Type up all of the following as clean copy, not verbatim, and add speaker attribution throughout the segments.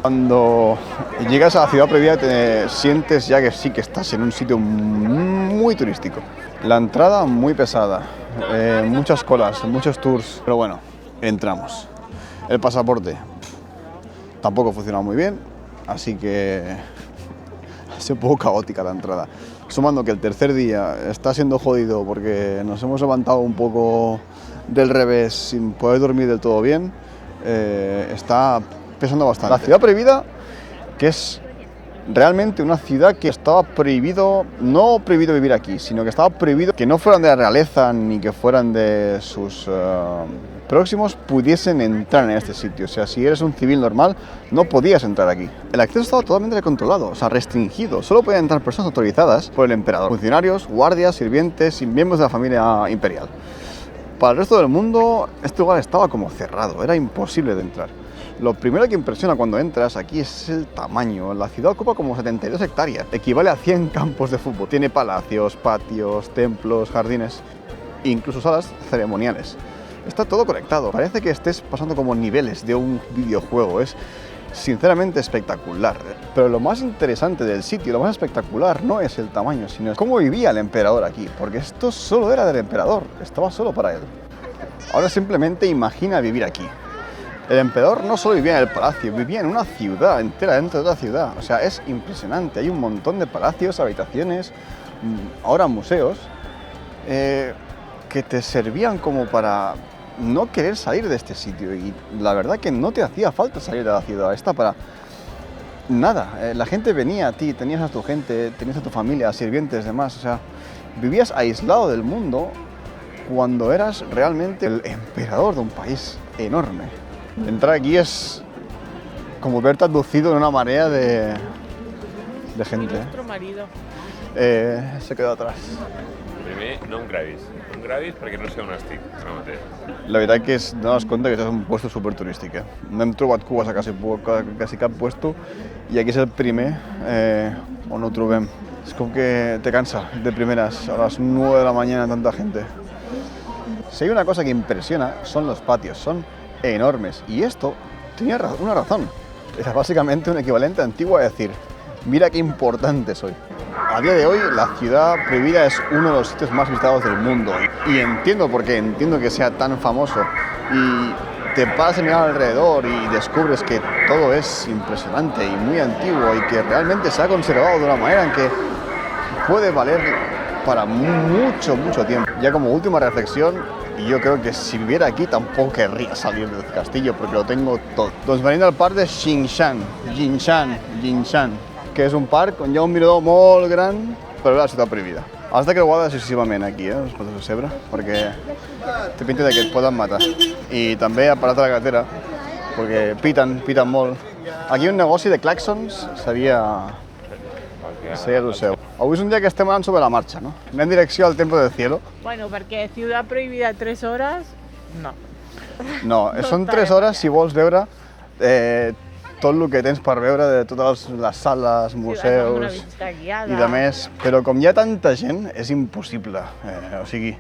Speaker 1: Cuando llegas a la ciudad prohibida te sientes ya que sí que estás en un sitio muy turístico. La entrada muy pesada, muchas colas, muchos tours, pero bueno, entramos. El pasaporte tampoco funcionaba muy bien, así que ha sido un poco caótica la entrada. Sumando que el tercer día está siendo jodido porque nos hemos levantado un poco del revés sin poder dormir del todo bien, está pesando bastante. La ciudad prohibida, que es realmente una ciudad que estaba prohibido, no prohibido vivir aquí, sino que estaba prohibido que no fueran de la realeza ni que fueran de sus próximos pudiesen entrar en este sitio. O sea, si eres un civil normal, no podías entrar aquí. El acceso estaba totalmente controlado, o sea, restringido. Solo podían entrar personas autorizadas por el emperador, funcionarios, guardias, sirvientes y miembros de la familia imperial. Para el resto del mundo, este lugar estaba como cerrado, era imposible de entrar. Lo primero que impresiona cuando entras aquí es el tamaño. La ciudad ocupa como 72 hectáreas, equivale a 100 campos de fútbol. Tiene palacios, patios, templos, jardines, incluso salas ceremoniales. Está todo conectado, parece que estés pasando como niveles de un videojuego. Es sinceramente espectacular. Pero lo más interesante del sitio, lo más espectacular no es el tamaño, sino cómo vivía el emperador aquí, porque esto solo era del emperador, estaba solo para él. Ahora simplemente imagina vivir aquí. El emperador no solo vivía en el palacio, vivía en una ciudad entera dentro de otra ciudad. O sea, es impresionante. Hay un montón de palacios, habitaciones, ahora museos, que te servían como para no querer salir de este sitio. Y la verdad que no te hacía falta salir de la ciudad. Está para nada. La gente venía a ti, tenías a tu gente, tenías a tu familia, sirvientes, demás. O sea, vivías aislado del mundo cuando eras realmente el emperador de un país enorme. Entrar aquí es como verte abducido en una marea de gente.
Speaker 2: Nuestro marido.
Speaker 1: Se quedó atrás.
Speaker 3: Primer, no em gravis perquè no sé on estic ara mateix.
Speaker 1: La veritat que és donar compte que és un puesto superturístic. No hem trobat cues a quasi cap puesto i aquí és el primer on ho trobem. És com que te cansa de primeras, a las 9 de la mañana tanta gente. Si hay una cosa que impresiona son los patios, son enormes. Y esto tenía una razón. Era básicamente un equivalente antiguo a decir, mira qué importante soy. A día de hoy la ciudad prohibida es uno de los sitios más visitados del mundo. Y entiendo por qué, entiendo que sea tan famoso. Y te paras a mirar alrededor y descubres que todo es impresionante y muy antiguo y que realmente se ha conservado de una manera en que puede valer para mucho tiempo. Ya como última reflexión, yo creo que si viviera aquí tampoco querría salir del castillo porque lo tengo todo. Doncs venim del parc de Jinshan, que és un parc on hi ha un mirador molt gran per veure la ciutat prohibida. Has de creuar decisivament aquí, els potes de Cebre, perquè té pinta que et poden matar. I també a parat a la carretera, perquè piten molt. Aquí un negoci de claxons seria el seu. Avui és un dia que estem anant sobre la marxa, no? Anem en direcció al Templo del Cielo.
Speaker 2: Bueno, perquè ciutat prohibida 3 hores, no.
Speaker 1: No, són 3 hores si vols veure tot el que tens per veure de totes les sales, museus i de més. Però com hi ha tanta gent, és impossible. O sigui,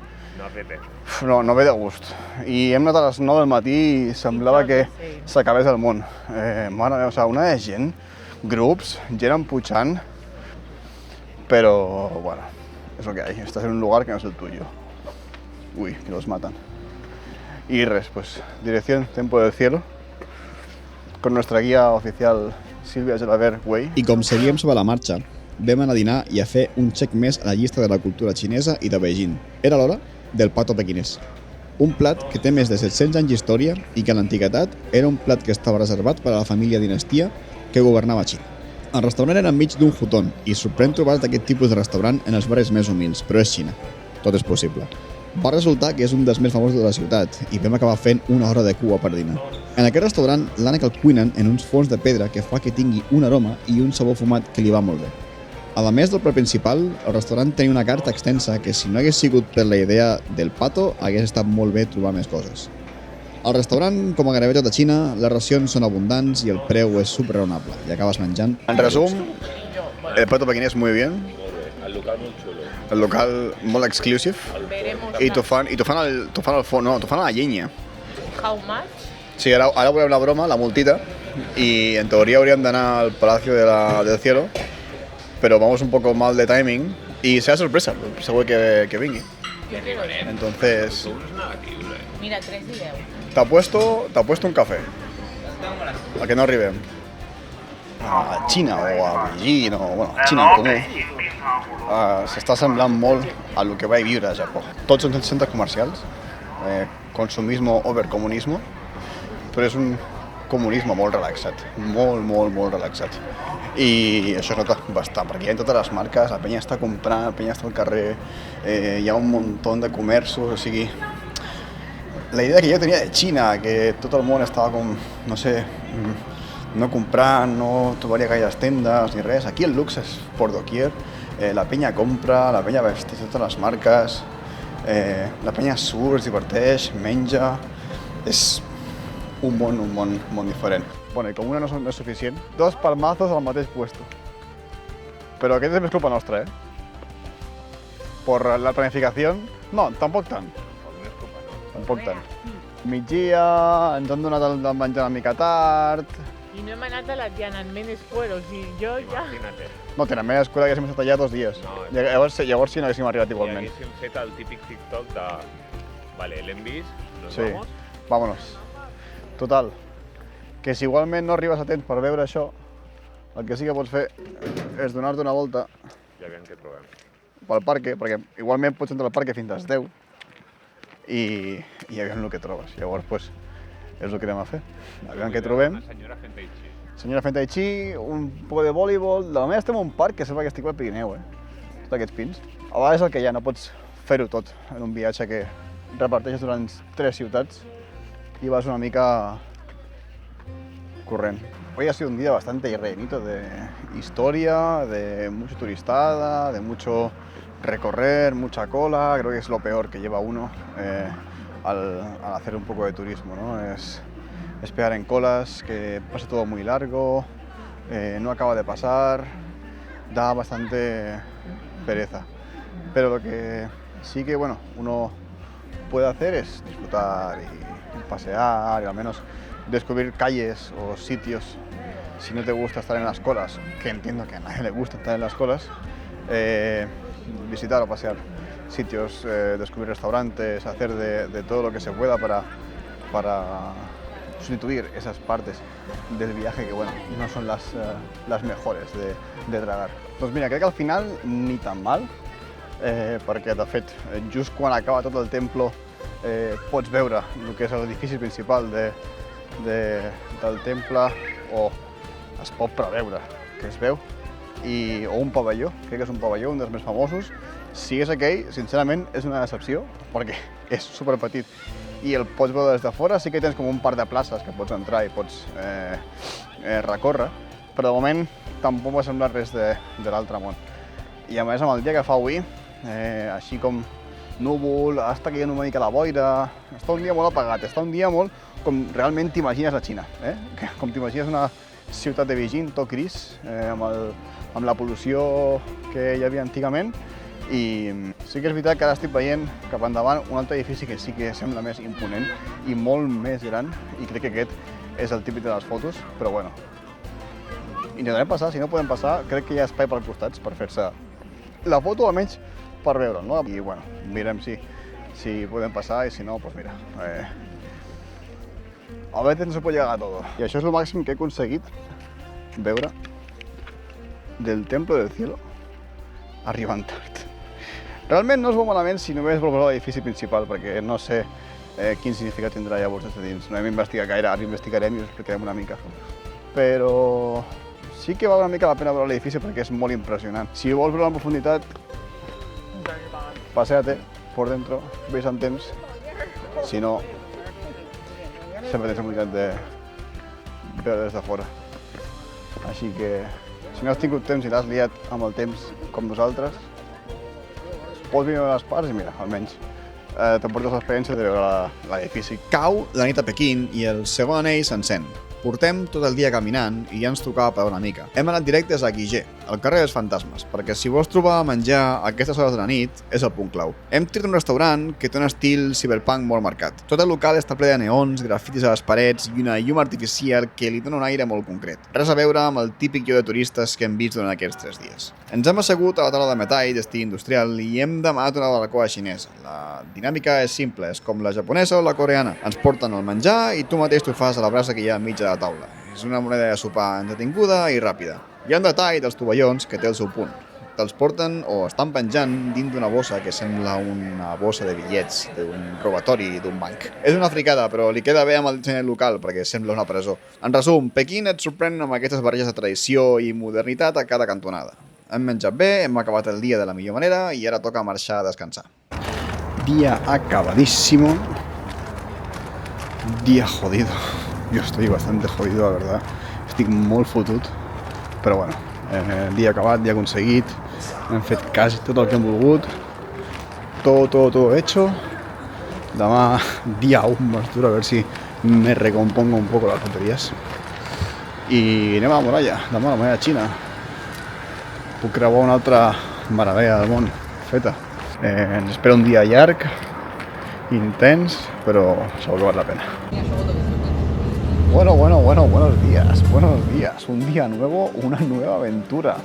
Speaker 1: no ve de gust. I hem anat a les 9 del matí i semblava que s'acabés el món. Mare meva, una de gent, grups, gent empujant, pero bueno, es lo que hay. Estás en un lugar que no es el tuyo. Uy, que los matan. Y pues, dirección Templo del Cielo, con nuestra guía oficial Sílvia Gelabert Way.
Speaker 4: I com seguíem sobre la marxa, vam anar a dinar i a fer un check més a la llista de la cultura xinesa i de Beijing. Era l'hora del pato pequinès. Un plat que té més de 700 anys d'història i que en l'antiguitat era un plat que estava reservat per a la família dinastia que governava Xina. El restaurant era enmig d'un hutón i sorprèn trobar aquest tipus de restaurant en els barris més humils, però és Xina. Tot és possible. Va resultar que és un dels més famosos de la ciutat i vam acabar fent una hora de cua per dinar. En aquest restaurant l'ànec el cuinen en uns forns de pedra que fa que tingui un aroma i un sabor fumat que li va molt bé. A més del plat principal, el restaurant tenia una carta extensa que si no hagués sigut per la idea del pato, hagués estat molt bé trobar més coses. Al restaurant, com a gairebé tot a Xina, les racions són abundants i el preu és super raonable i acabes menjant.
Speaker 1: En resum, el pato pequinès muy bien.
Speaker 3: El local molt xulo.
Speaker 1: El local molt exclusive. I t'ho fan al forn, no, t'ho fan a la llenya.
Speaker 2: How much?
Speaker 1: Sí, ahora volem la broma, la multita, y en teoría habrían d'anar al Palacio del Cielo, pero vamos un poco mal de timing y será sorpresa, segur que vingui. Entonces,
Speaker 3: No és negatiu,
Speaker 2: Mira, 3 i 10.
Speaker 1: t'ha puesto un café. A que no arribem? A Xina o a Beijing o, bueno, a Xina en comú. S'està semblant molt a lo que vaig viure a Japó. Tots són centres comercials, consumismo over comunismo, però és un comunisme molt relaxat, molt relaxat. I això es nota bastant, perquè hi ha totes les marques, la penya està comprant, la penya està al carrer, hi ha un muntó de comerços, o sigui... La idea que jo tenia de Xina, que tot el món estava com, no sé, no comprant, no trobaria gaires tendes ni res. Aquí el luxe és por doquier, la penya compra, la penya vesteix totes les marques, la penya surt, es diverteix, menja... És un món diferent. Bueno, i com una no és suficient, 2 palmazos al mateix puesto. Però aquest és més culpa nostra, Por la planificació... No, tampoc tant. Tampoc tant. Migdia, ens han donat el menjar una mica tard...
Speaker 2: I no hem anat a la Tiananmen Square, o sigui, jo ja...
Speaker 3: Imagina't.
Speaker 1: No, Tiananmen Square haguéssim estat allà 2 dies.
Speaker 3: No,
Speaker 1: Llavors sí no haguéssim arribat
Speaker 3: I
Speaker 1: igualment.
Speaker 3: haguéssim fet el típic TikTok de... Vale, l'hem vist, nos
Speaker 1: Sí,
Speaker 3: vamos.
Speaker 1: vámonos. Total, que si igualment no arribes a temps per veure això, el que sí que pots fer és donar-te una volta
Speaker 3: Ja veiem què trobem.
Speaker 1: pel parc, perquè igualment pots entrar al parc fins a les 10 i aviam el que trobes. Llavors, pues, és el que anem a fer. Aviam què trobem.
Speaker 3: Una senyora fent tai chi.
Speaker 1: Senyora fent tai chi, un poc de voleibol... De la manera estem en un parc que sembla que estic al Pirineu, Tots aquests pins. A vegades el que hi ha, no pots fer-ho tot en un viatge que reparteixes durant 3 ciutats y vas una mica corriendo. Hoy ha sido un día bastante rellenito de historia, de mucha turistada, de mucho recorrer, mucha cola. Creo que es lo peor que lleva uno al hacer un poco de turismo, ¿no? Es esperar en colas, que pase todo muy largo, no acaba de pasar, da bastante pereza. Pero lo que sí que bueno, uno puede hacer es disfrutar y pasear y al menos descubrir calles o sitios. Si no te gusta estar en las colas, que entiendo que a nadie le gusta estar en las colas, visitar o pasear sitios, descubrir restaurantes, hacer de todo lo que se pueda para sustituir esas partes del viaje que bueno, no son las mejores de tragar. Doncs mira, crec que al final ni tan mal, perquè de fet just quan acaba tot el templo pots veure el que és l'edifici principal del temple, o es pot preveure que es veu, o un pavelló, crec que és un pavelló, un dels més famosos. Si és aquell, sincerament, és una decepció, perquè és superpetit i el pots veure des de fora. Sí que tens com un parc de places que pots entrar i pots recórrer, però de moment tampoc m'ha semblat res de l'altre món. I a més, amb el dia que fa avui, així com núvol, està caient una mica la boira, està un dia molt apagat, està un dia molt com realment t'imagines la Xina, com t'imagines una ciutat de Beijing, tot gris, amb la pol·lució que hi havia antigament. I sí que és veritat que ara estic veient cap endavant un altre edifici que sí que sembla més imponent i molt més gran, i crec que aquest és el típic de les fotos, però bueno, intentarem passar. Si no podem passar, crec que hi ha espai per costats per fer-se la foto, almenys per veure'l, no? I bueno, mirem si podem passar, i si no, doncs mira, a veces no se puede llegar a todo. I això és el màxim que he aconseguit veure del Templo del Cielo arribant tard. Realment no es veu malament si només vol veure l'edifici principal, perquè no sé quin significat tindrà llavors des de dins. No hem investigat gaire, ara investigarem i us explicarem una mica. Però sí que val una mica la pena veure l'edifici perquè és molt impressionant. Si vols veure en profunditat, paseate por dentro, ves en temps. Si no, sempre tens la possibilitat de veure des de fora. Així que, si no has tingut temps i l'has liat amb el temps com nosaltres, pots venir a les parts i mira, almenys t'emportes l'experiència de veure l'edifici.
Speaker 4: Cau la nit a Pequín i el segon anell s'encén. Portem tot el dia caminant i ja ens tocava parar una mica. Hem anat directes a Guigé, al carrer dels Fantasmes, perquè si vols trobar menjar a aquestes hores de la nit, és el punt clau. Hem triat un restaurant que té un estil cyberpunk molt marcat. Tot el local està ple de neons, grafitis a les parets i una llum artificial que li dona un aire molt concret. Res a veure amb el típic lloc de turistes que hem vist durant aquests 3 dies. Ens hem assegut a la taula de metall d'estil industrial i hem demanat una barbacoa xinesa. La dinàmica és simple, és com la japonesa o la coreana. Ens porten el menjar i tu mateix t'ho fas a la brasa que hi ha enmig de la taula. És una moneda de sopar entretinguda i ràpida. Hi ha un detall dels tovallons que té el seu punt. Te'ls porten o estan penjant dins d'una bossa que sembla una bossa de bitllets d'un robatori d'un banc. És una fricada, però li queda bé amb el disseny local perquè sembla una presó. En resum, Pequín et sorprèn amb aquestes barreges de tradició i modernitat a cada cantonada. Hem menjat bé, hem acabat el dia de la millor manera i ara toca marxar a descansar.
Speaker 1: Día acabadísimo. Día jodido. Yo estoy bastante jodido, la verdad. Estic molt fotut. Però bueno, dia acabat, dia aconseguit. Hem fet quasi tot el que hem volgut. Todo hecho. Demà, dia 1, m'esturo a ver si me recompongo un poco las tonterías. I anem a la muralla, demà a la muralla xina. Puc creuar una altra meravella del món feta. Ens espera un dia llarg, intens, però segur que val la pena. Bueno, buenos días. Un día nuevo, una nueva aventura.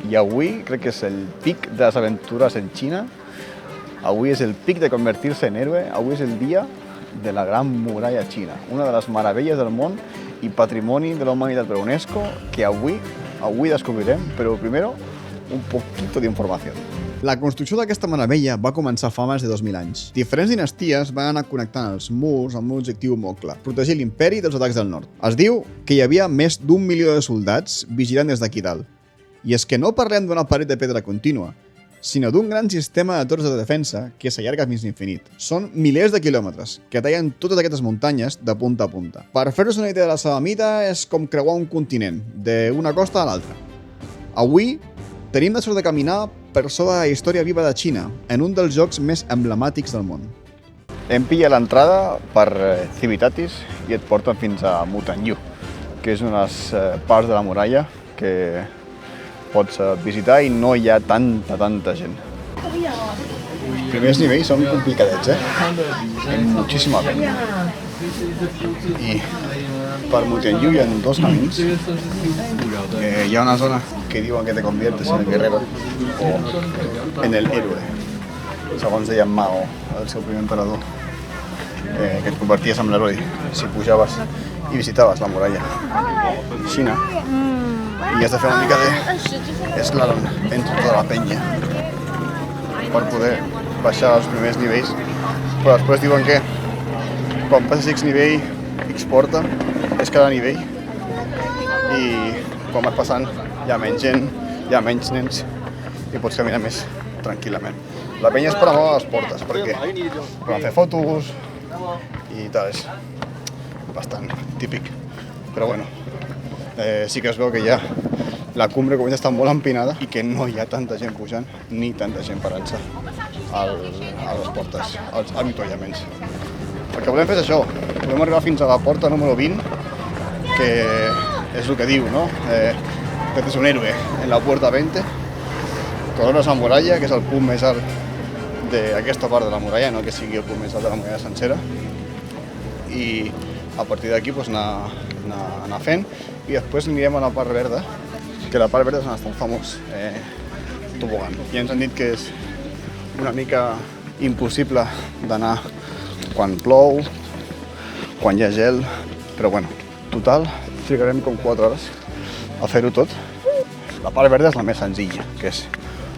Speaker 1: I avui crec que és el pic de les aventures en Xina. Avui és el pic de convertir-se en héroe. Avui és el dia de la Gran Muralla Xina, una de les meravelles del món i patrimoni de la humanitat per UNESCO que avui descobrirem, però primero un poquito de informació.
Speaker 4: La construcció d'aquesta meravella va començar fa més de 2.000 anys. Diferents dinasties van anar connectant els murs amb un objectiu molt clar: protegir l'imperi dels atacs del nord. Es diu que hi havia més d'1 milió de soldats vigilant des d'aquí dalt. I és que no parlem d'una paret de pedra contínua, sinó d'un gran sistema de torres de defensa que s'allarga fins l'infinit. Són milers de quilòmetres que tallen totes aquestes muntanyes de punta a punta. Per fer-vos una idea de la seva mida, és com creuar un continent, d'una costa a l'altra. Avui tenim la sort de caminar per sobre la història viva de Xina, en un dels jocs més emblemàtics del món.
Speaker 1: Hem pillat l'entrada per Civitatis i et porten fins a Mutanyu, que és una de les parts de la muralla que pots visitar i no hi ha tanta gent. Els primers nivells són complicadets, Hay muchísima penya. I per Mutanyu hi ha 2 camins. Hi ha una zona que diuen que te conviertes en el guerrero o en el héroe, segons deia Mao, el seu primer emperador, que et converties en l'heroi si pujaves i visitaves la muralla Xina. I has de fer una mica d'eslalom entre tota la penya per poder baixar els primers nivells, però després diuen que quan passes X nivell, X porta, és cada nivell, i quan vas passant hi ha menys gent, hi ha menys nens i pots caminar més tranquil·lament. La penya és per a moure les portes, perquè poden fer fotos i tal, és bastant típic. Però bueno, sí que es veu que ja la cumbre comença a estar molt empinada i que no hi ha tanta gent pujant ni tanta gent parant-se a les portes, als avituallaments. El que volem fer és això, volem arribar fins a la porta número 20, que és el que diu, no? Que és un héroe en la puerta 20, corones la muralla, que és el punt més alt d'aquesta part de la muralla, no que sigui el punt més alt de la muralla sencera, i a partir d'aquí pues, anar fent, i després anirem a la part verda, que la part verda és on està un famós tobogan. I ens han dit que és una mica impossible d'anar quan plou, quan hi ha gel, però bueno, total, trigarem com 4 hores a fer-ho tot. La part verda és la més senzilla, que és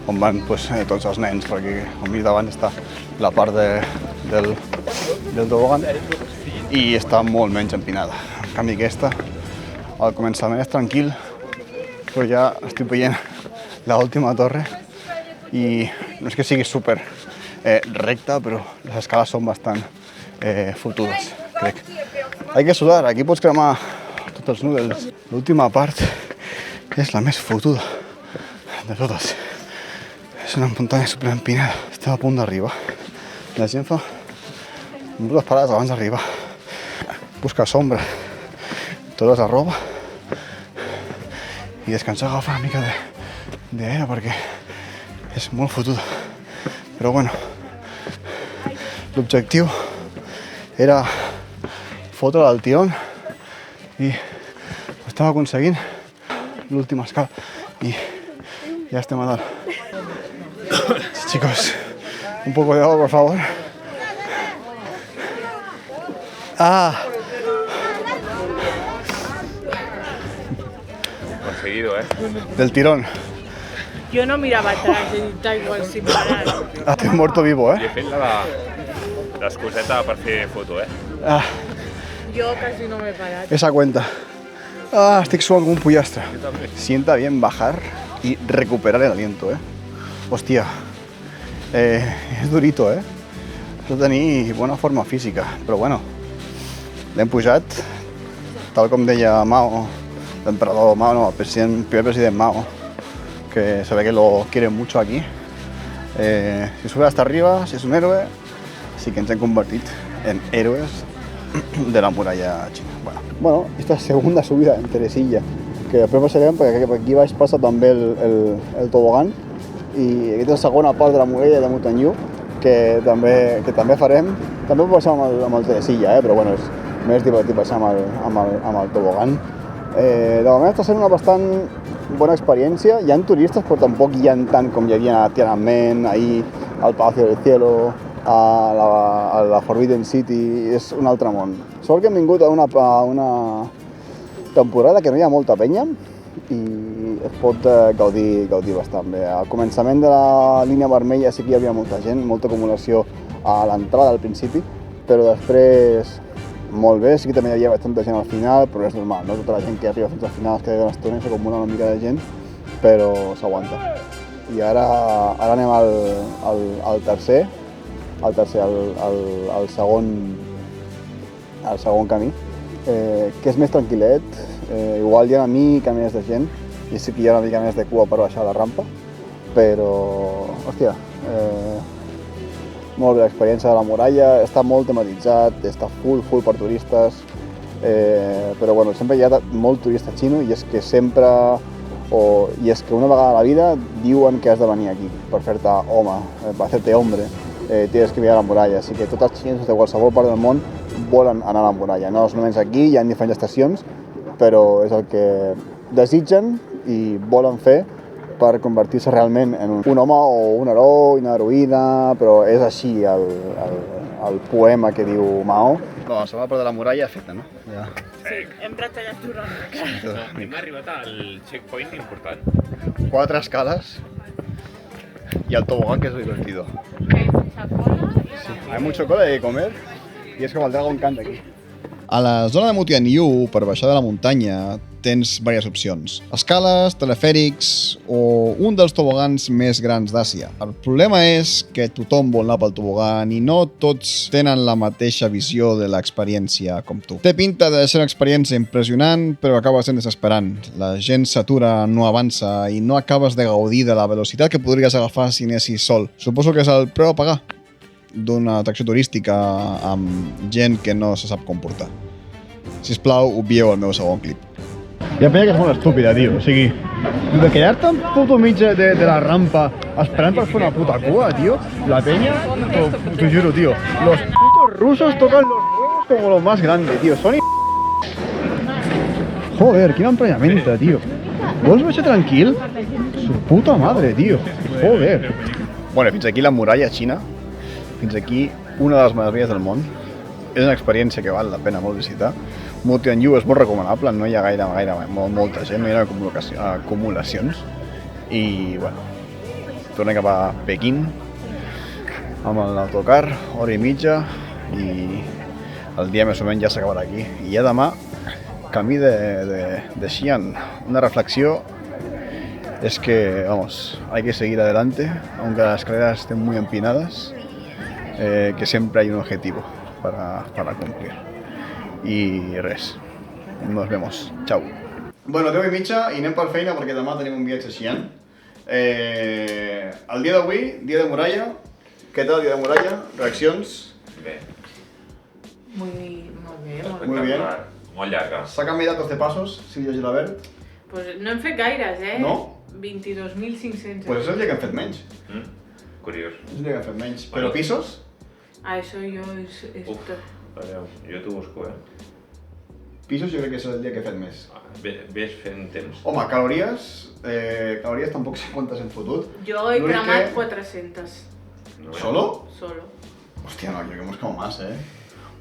Speaker 1: on van pues, tots els nens, perquè al mig davant està la part del tobogan i està molt menys empinada. En canvi aquesta, al començament és tranquil, però ja estic veient l'última torre i no és que sigui super recta, però les escales són bastant fotudes, crec. Hay que sudar, aquí pots cremar tots els noodles. L'última part és la més fotuda de totes. És una muntanya superempinada. Estem a punt d'arribar. La gent fa dues parades abans d'arribar. Busca sombra, totes la roba i descansar, agafar una mica d'aire perquè és molt fotuda. Però bueno, l'objectiu era fotre el tirón i ho estem aconseguint, l'última escala, i ya estem a dalt. Chicos, un poco de agua, por favor.
Speaker 3: Conseguido,
Speaker 1: Del tirón.
Speaker 2: Yo no miraba atrás, da igual sin parar.
Speaker 1: Has muerto vivo,
Speaker 3: I he fet l'excuseta per fer foto,
Speaker 2: Yo casi no me he parado.
Speaker 1: Esa cuenta. Estic suant com un pollastre. Sienta bien bajar y recuperar el aliento, Hòstia, és durito, Has de tenir bona forma física, però bueno, l'hem pujat, tal com deia Mao, l'emperador Mao, no, el primer president Mao, que se ve que lo quieren mucho aquí. Si sube hasta arriba, si es un héroe, sí que ens hem convertit en héroes de la muralla xina. Bueno, esta segunda subida en Teresilla, que després passarem perquè aquí baix passa també el tobogán, i aquesta és la segona part de la muralla de Mutianyu que també farem. També ho passem amb el Teresilla, però bueno, és més divertit passar amb el tobogán. De moment està sent una bastant bona experiència. Hi ha turistes, però tampoc hi ha tant com hi havia a Tiananmen, ahir al Palacio del Cielo, a la Forbidden City, és un altre món. Sort que hem vingut a una temporada que no hi ha molta penya i es pot gaudir bastant bé. Al començament de la línia vermella sí que hi havia molta gent, molta acumulació a l'entrada al principi, però després molt bé, sí que també hi havia bastanta gent al final, però és normal, no? Tota la gent que arriba fins al final es queda una estona i s'acumula una mica de gent, però s'aguanta. I ara anem al tercer, al segon camí, que és més tranquil·let. Igual hi ha una mica més de gent i sí que hi ha una mica més de cua per baixar la rampa, però, hòstia, molt bé l'experiència de la muralla, està molt tematitzat, està full per turistes, però bueno, sempre hi ha molt turista xino i és que una vegada a la vida diuen que has de venir aquí per fer-te home, per fer-te hombre, tienes que mirar la muralla, així que tots els xinesos de qualsevol part del món volen anar a la muralla, no és només aquí, hi ha diferents estacions, però és el que desitgen i volen fer per convertir-se realment en un home o un heroi, una heroïna, però és així el poema que diu Mao. La segona part de la muralla feta, no? Ja.
Speaker 2: Sí, hem retallat durant la cara.
Speaker 3: Hem arribat al checkpoint important.
Speaker 1: 4 escales y al tobogán, que es divertido. Sí, hay mucho cola de comer y es como el Dragon Khan aquí.
Speaker 4: A la zona de Mutianyu, per baixar de la muntanya, tens diverses opcions. Escales, telefèrics o un dels tobogans més grans d'Àsia. El problema és que tothom vol anar pel tobogan i no tots tenen la mateixa visió de l'experiència com tu. Té pinta de ser una experiència impressionant, però acaba sent desesperant. La gent s'atura, no avança i no acabes de gaudir de la velocitat que podries agafar si anessis sol. Suposo que és el preu a pagar d'una atracció turística amb gent que no se sap comportar. Sisplau, obvieu el meu segon clip.
Speaker 1: Hi ha penya que és molt estúpida, tio. O sigui, de quedar-te en puto mig de la rampa esperant per fer una puta cua, tio. La penya, t'ho juro, tio. Los putos rusos tocan los huevos como lo más grande, tio. Són Joder, quin emprenyament, tio. Vols baixar tranquil? Su puta madre, tio. Joder. Bueno, fins aquí la muralla xina. Fins aquí una de les meravelles del món. És una experiència que val la pena molt visitar. Mutianyu és molt recomanable, no hi ha molta gent, no hi ha acumulacions. I, bueno, tornem cap a Pequín amb l'autocar, hora i mitja, i el dia més o menys ja s'ha acabat aquí. I ja demà, camí de Xi'an. Una reflexió es que, vamos, hay que seguir adelante, aunque las escaleras estén muy empinadas, que siempre hay un objetivo para cumplir. I res, nos vemos, chao. Bueno, 10 i mitja i anem per feina perquè demà tenim un viatge a Xi'an. El dia d'avui, dia de muralla, què tal el dia de muralla? Reaccions?
Speaker 3: Bé.
Speaker 2: Muy bien.
Speaker 1: Muy bien.
Speaker 3: Molt llarga.
Speaker 1: ¿Sacan mis datos de pasos, Silvio Gilabert?
Speaker 2: Pues no hem fet gaires,
Speaker 1: No?
Speaker 2: 22.500
Speaker 1: Pues és el dia que hem fet menys.
Speaker 3: Curiós.
Speaker 1: És el dia que hem fet menys.
Speaker 3: Bueno.
Speaker 1: Però pisos?
Speaker 2: Ah, eso yo es
Speaker 3: Uf, vale, jo t'ho busco,
Speaker 1: Pisos jo crec que és el dia que he fet més.
Speaker 3: Ves fent temps.
Speaker 1: Home, calories tampoc sé quantes hem fotut.
Speaker 2: Yo he
Speaker 1: L'únic
Speaker 2: cremat
Speaker 1: que-
Speaker 2: 400,
Speaker 3: No,
Speaker 1: ¿Solo?
Speaker 2: solo.
Speaker 1: Hostia, no, yo creo que hemos comido más,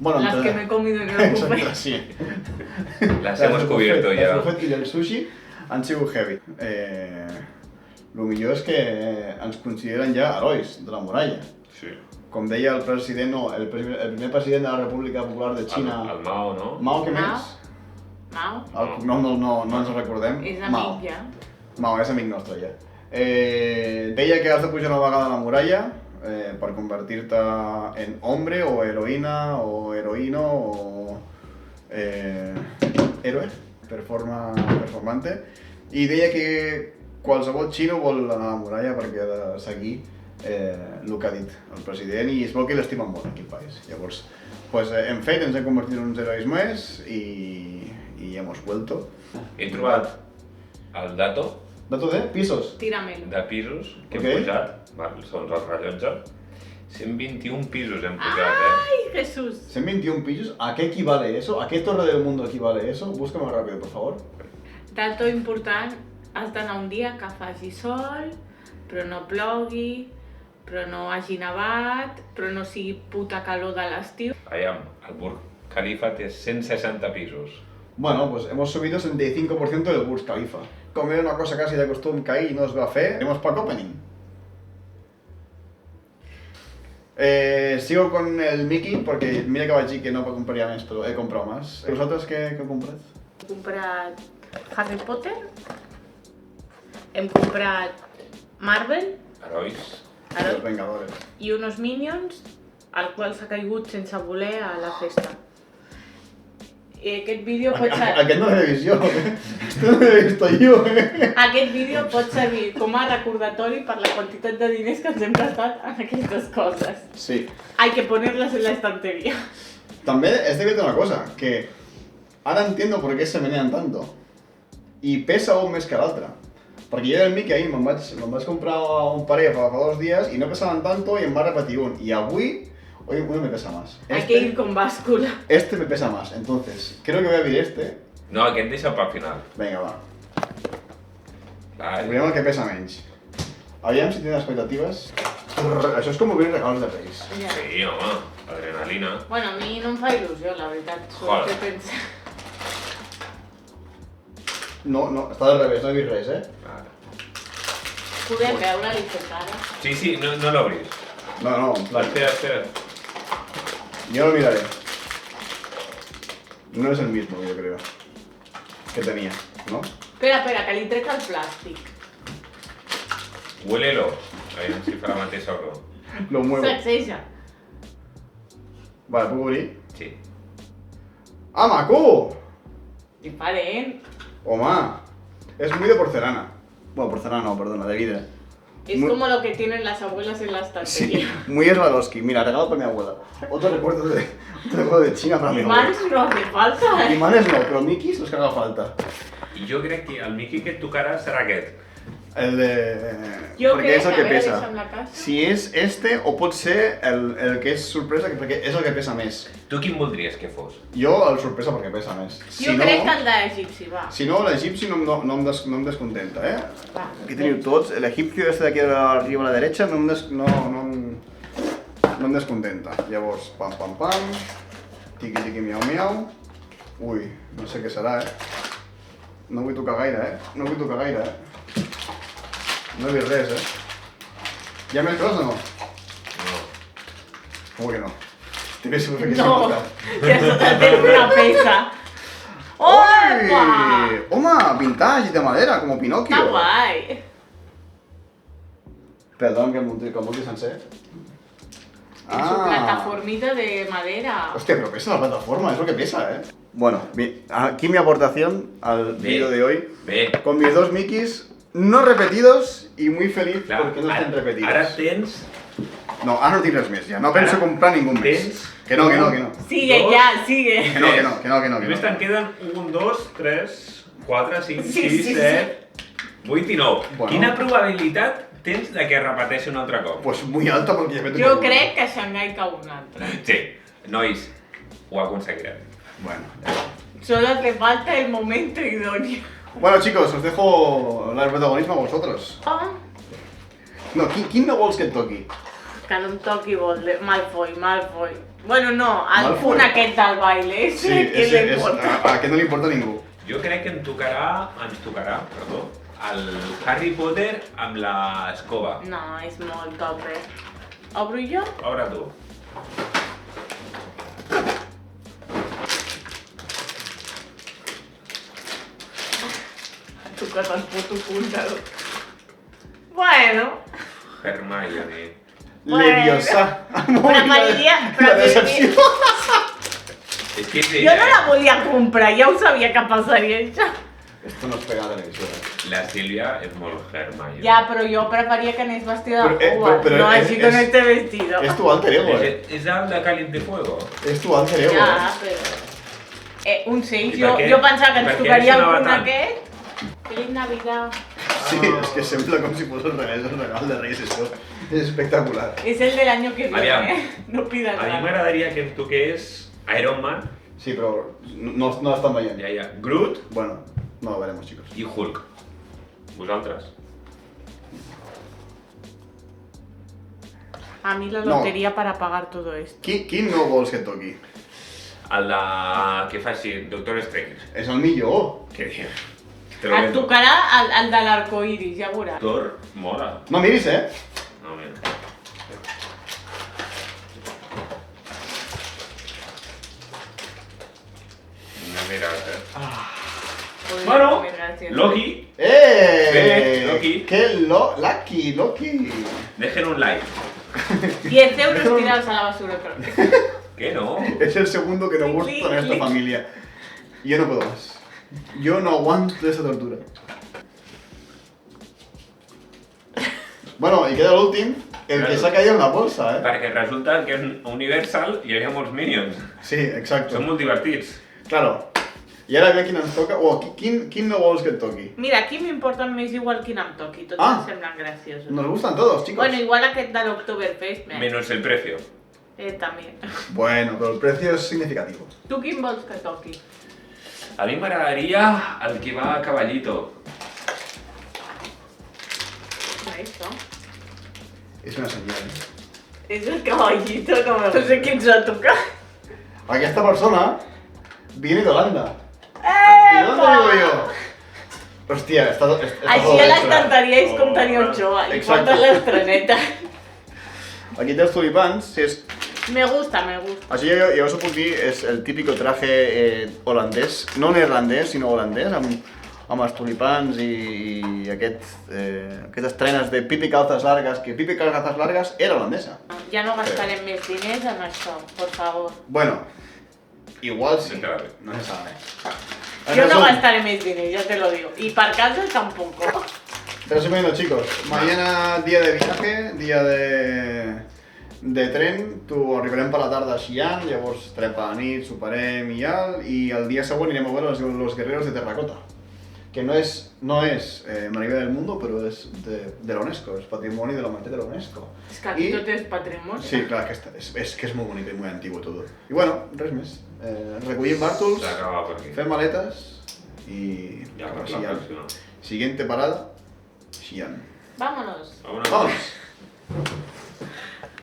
Speaker 1: Bueno,
Speaker 2: Las que me he comido en el buffet.
Speaker 1: Exacte, sí.
Speaker 3: Las hemos cubierto
Speaker 1: El
Speaker 3: ya.
Speaker 1: buffet i el sushi han sigut heavy. Lo millor és que ens consideren ja herois de la muralla.
Speaker 3: Sí.
Speaker 1: Com deia el president, no, el primer president de la República Popular de Xina,
Speaker 3: El Mao, no?
Speaker 1: Mao, què
Speaker 2: Mao.
Speaker 1: més?
Speaker 2: Mao,
Speaker 1: El cognom no ens el recordem.
Speaker 2: és
Speaker 1: Mao.
Speaker 2: amic ja.
Speaker 1: Mao, és amic nostre ja. Deia que has de pujar una vegada a la muralla per convertir-te en hombre o heroïna o heroïno o héroe, performante, i deia que qualsevol xino vol anar a la muralla perquè ha de seguir el que ha dit el president i es veu que l'estimen molt aquí al país. Llavors, pues, hem fet, ens hem convertit en uns herois més i hemos vuelto.
Speaker 3: He trobat el dato
Speaker 1: Dato de pisos.
Speaker 2: Tíramelo.
Speaker 3: de pisos que
Speaker 1: Ok.
Speaker 3: hem pujat, segons el rellotge. 121 pisos hem pujat,
Speaker 2: Ay, Jesús.
Speaker 1: 121 pisos, ¿a qué equivale eso? ¿A qué torre del mundo equivale eso? Búscame rápido, por favor.
Speaker 2: Dato important, has d'anar un dia que faci sol, però no plogui, però no hagi nevat, però no sigui puta calor de l'estiu.
Speaker 3: Aviam, el Burj Khalifa té 160 pisos.
Speaker 1: Bueno, pues hemos subido 65% del Burj Khalifa. Como era una cosa casi de costumbre que ahí no os va a hacer, haremos pack opening. Sigo con el Mickey porque mira que vaig dir que no compraria més, però he comprat més. Vosaltres què heu comprat?
Speaker 2: He comprat Harry Potter, hem comprat Marvel
Speaker 3: Herois.
Speaker 1: Els Vengadores.
Speaker 2: i unos Minions, al qual s'ha caigut sense voler a la festa. I aquest vídeo pot ser...
Speaker 1: Aquest no l'he vist jo, Este no l'he vist jo,
Speaker 2: Aquest vídeo pot servir com a recordatori per la quantitat de diners que ens hem gastat en aquestes coses.
Speaker 1: Sí.
Speaker 2: Hay que ponerlas en la estantería.
Speaker 1: També és de veritat una cosa, que ara entiendo por qué se menean tanto. I pesa un més que l'altre. Perquè jo i el Mickey ahir me'n vaig comprar un parell fa 2 dies i no pesaven tanto i em va repetir un. I avui, hoy uno me pesa más.
Speaker 2: Hay que ir con báscula.
Speaker 1: Este me pesa más, entonces creo que voy a abrir este.
Speaker 3: No, aquest deixa pel final.
Speaker 1: Vinga, va.
Speaker 3: Ai,
Speaker 1: Obrirem el que pesa menys. Aviam si tenen expectatives. Això és com obrir regals de Reis.
Speaker 2: Ja.
Speaker 3: sí, home, adrenalina.
Speaker 2: Bueno, a mi no em fa il·lusió, la veritat.
Speaker 3: Joder.
Speaker 2: Què pensa?
Speaker 1: No, està del revés, no he vist res,
Speaker 3: Vale.
Speaker 2: Podem veure-li fer cara.
Speaker 3: Sí, no l'obris.
Speaker 1: No, en plan,
Speaker 3: Espera.
Speaker 1: yo lo miraré. No es el mismo, yo creo, que tenía, ¿no?
Speaker 2: Espera, que li trec el plàstic.
Speaker 3: Huélelo. Aviam si fa la mateixa olor.
Speaker 1: Lo muevo.
Speaker 2: Sacseja.
Speaker 1: Vale, ¿puedo abrir?
Speaker 3: Sí.
Speaker 1: ¡Ah, maco!
Speaker 2: Diferent.
Speaker 1: Oma, es muy de porcelana. Bueno, porcelana no, perdona, de vidrio.
Speaker 2: Es
Speaker 1: Muy-
Speaker 2: como lo que tienen las abuelas en la estantería.
Speaker 1: Sí, muy Swarovski. Mira, regalo para mi abuela. Otro recuerdo de China para mi abuela.
Speaker 2: Mans no hace falta, ¿eh?
Speaker 1: Imanes no, pero Mickeys los que haga falta.
Speaker 3: I jo crec que el Mickey que et tocarà serà aquest.
Speaker 1: El de...
Speaker 2: Jo
Speaker 1: porque
Speaker 2: crec
Speaker 1: es el
Speaker 2: que,
Speaker 1: que
Speaker 2: a veure,
Speaker 1: pesa.
Speaker 2: deixa'm la casa.
Speaker 1: Si es este o pot ser el que és sorpresa, perquè és el que pesa més.
Speaker 3: Tu quin voldries que fos?
Speaker 1: Jo el sorpresa perquè pesa més.
Speaker 2: Jo crec que el d'egipci, va.
Speaker 1: Si no, l'egipci no em descontenta,
Speaker 2: Va.
Speaker 1: Aquí teniu tots. El egipcio este d'aquí arriba a la derecha no em descontenta. Llavors, pam, tiqui, miau. Ui, no sé què serà, No vull tocar gaire, No vull tocar gaire, No he vist res, Hi ha més coses o no?
Speaker 3: No.
Speaker 1: Com que no? Estic ben segur que
Speaker 2: No,
Speaker 1: sí.
Speaker 2: que sota té una peça. ¡Opa!
Speaker 1: ¡Uy! ¡Home! Vintage de madera, como Pinocchio.
Speaker 2: Està guai.
Speaker 1: Perdón, que el multi sencer.
Speaker 2: En su plataformita de madera.
Speaker 1: Hostia, pero pesa la plataforma, es lo que pesa, Bueno, aquí mi aportación al vídeo de hoy.
Speaker 3: Bé.
Speaker 1: Con mis 2 Mickeys no repetidos y muy feliz
Speaker 3: Clar,
Speaker 1: porque no estén repetidos.
Speaker 3: Ara tens...
Speaker 1: No, ara no tinc res més, ja. No penso comprar ningú més.
Speaker 3: Tens...
Speaker 1: Que no.
Speaker 2: Sigue
Speaker 3: Dos.
Speaker 2: ya, sigue.
Speaker 1: Que no.
Speaker 3: Només te'n queden 1, 2, 3... 4, 5,
Speaker 2: Sí,
Speaker 3: 6,
Speaker 2: sí,
Speaker 3: 7, 8 i 9.
Speaker 1: Bueno.
Speaker 3: Quina probabilitat tens de que repeteixi un altre cop?
Speaker 1: Pues muy alta porque ya me
Speaker 2: Jo crec que Xangai cau un altre.
Speaker 3: Sí, nois, ho aconseguirem.
Speaker 1: Bueno.
Speaker 2: Solo hace falta el momento idóneo.
Speaker 1: Bueno, chicos, os dejo el protagonismo a vosotros.
Speaker 2: Oh,
Speaker 1: No, ¿quién no vols que et toqui?
Speaker 2: que no em toqui Malfoy. Bueno, no, el
Speaker 1: Malfoy?
Speaker 2: punt aquest del baile, ese que
Speaker 1: ese,
Speaker 2: le importa.
Speaker 1: a que no le importa a ningú.
Speaker 3: Jo crec que ens tocarà, perdó, el Harry Potter amb l'escova.
Speaker 2: No, és molt tope. Obro jo?
Speaker 3: Obre tu.
Speaker 2: Tu que te'l puto puntador. Bueno,
Speaker 3: Hermione.
Speaker 1: Leviosa.
Speaker 2: preferiria...
Speaker 1: La decepció.
Speaker 3: És que és
Speaker 2: Jo
Speaker 3: ella,
Speaker 2: no la volia comprar, ja ho sabia que passaria això.
Speaker 1: Esto no es pega a televisió.
Speaker 3: La Sílvia és molt Hermione.
Speaker 2: Ja, però jo preferia que anés vestida de
Speaker 1: Però,
Speaker 2: Hogwarts,
Speaker 1: però
Speaker 2: no
Speaker 1: és-
Speaker 2: així con
Speaker 1: és-
Speaker 2: este vestido.
Speaker 1: Es tu alter ego,
Speaker 3: És el de Caliente Fuego.
Speaker 1: Es tu alter ego,
Speaker 2: Ja, però... un 6,
Speaker 3: I per què?
Speaker 2: jo pensava que
Speaker 3: I per
Speaker 2: ens
Speaker 3: què
Speaker 2: tocaria el
Speaker 3: sonava
Speaker 2: punt
Speaker 3: tant?
Speaker 2: aquest. Feliz Navidad.
Speaker 1: Sí, es que sembla com si fos el regal de Reis, això. És espectacular.
Speaker 2: Es el del año que viene,
Speaker 3: Aviam.
Speaker 2: no pidas
Speaker 3: A mi
Speaker 2: nada.
Speaker 3: m'agradaria que em toqués Iron Man,
Speaker 1: Sí, però no l'estan veient.
Speaker 3: ja, Groot
Speaker 1: Bueno, no lo veremos, chicos.
Speaker 3: i Hulk. Vosaltres?
Speaker 2: A mí la
Speaker 1: No.
Speaker 2: lotería para pagar todo esto.
Speaker 1: Quin no vols que et toqui?
Speaker 3: El de... que faci Doctor Strange.
Speaker 1: És el millor.
Speaker 3: Què dius? Te lo
Speaker 2: Et
Speaker 3: vendo.
Speaker 2: tocarà el de l'arcoiris, ja veuràs.
Speaker 3: Thor mola.
Speaker 1: No miris, eh?
Speaker 3: No, mira. No miras,
Speaker 2: Joder,
Speaker 3: Bueno,
Speaker 2: mil gràcies.
Speaker 3: Loki,
Speaker 1: ¡Eh!
Speaker 3: Sí, Loki.
Speaker 1: ¡Qué Lucky!
Speaker 3: dejen un like.
Speaker 2: 10 euros tirados a la basura, creo.
Speaker 3: ¿Qué no?
Speaker 1: Es el segundo que no
Speaker 2: Clic,
Speaker 1: gusta
Speaker 2: clic,
Speaker 1: en esta
Speaker 2: clic.
Speaker 1: familia. Yo no puedo más. Yo no aguanto esa tortura. Bueno, y queda el último, el que
Speaker 3: Claro.
Speaker 1: se ha caído en la bolsa, ¿eh?
Speaker 3: Perquè resulta que en Universal hi havia molts Minions.
Speaker 1: Sí, exacto.
Speaker 3: Són molt divertits.
Speaker 1: Claro. I ara aviam quin ens toca. Quin no vols que et toqui?
Speaker 2: Mira, aquí m'importen més igual quin em toqui, tots
Speaker 1: Ah.
Speaker 2: em semblen graciosos.
Speaker 1: Nos gustan todos, chicos.
Speaker 2: Bueno, igual aquest de l'Octoberfest,
Speaker 3: Menos el precio.
Speaker 2: també.
Speaker 1: Bueno, pero el precio es significativo.
Speaker 2: Tu quin vols que toqui?
Speaker 3: A mi m'agradaria el que va a Caballito.
Speaker 2: Això.
Speaker 1: És una senyal.
Speaker 2: És el caballito, no sé qui ens va tocar.
Speaker 1: Aquesta persona viene de Holanda. ¿Y dónde vivo yo? Hostia, está todo
Speaker 2: Així a
Speaker 1: hecho,
Speaker 2: l'estanteria és com tenir Ochoa, li
Speaker 1: Exacte.
Speaker 2: falten les trenetes.
Speaker 1: Aquí té els tulipans, és...
Speaker 2: Me gusta.
Speaker 1: Així jo us ho puc dir, és el típico traje holandès, no neerlandès, sinó holandès, amb els tulipans i aquestes trenes de Pipi Calzas Largas, que Pipi Calzas Largas era holandesa.
Speaker 2: Ja no gastarem més diners en això, por favor.
Speaker 1: Bueno, igual sí,
Speaker 3: Entra bé.
Speaker 1: no se sabe.
Speaker 2: Yo no gastaré mis dinero, ya te lo digo. Y para casa tampoco.
Speaker 1: Resumiendo, chicos, mañana día de viaje, día de tren, tu arribarem per la tarda a Xi'an, llavors estarem per la nit, soparem i el dia següent anirem a veure los guerreros de terracota, que no es Maravilla del Mundo, però és de la UNESCO, és patrimoni de la humanitat de la UNESCO.
Speaker 2: Es que aquí tot és patrimoni.
Speaker 1: Sí, clar, és que és molt bonic i molt antiguo tot. I bueno, res més. Recollim bàrtols,
Speaker 3: S'acaba per aquí.
Speaker 1: fem maletes i
Speaker 3: Ja,
Speaker 1: cap a
Speaker 3: per la
Speaker 1: Xi'an.
Speaker 3: pròxima.
Speaker 1: Siguiente parada, Xi'an.
Speaker 2: Vámonos.
Speaker 3: Vámonos.
Speaker 1: Vamos!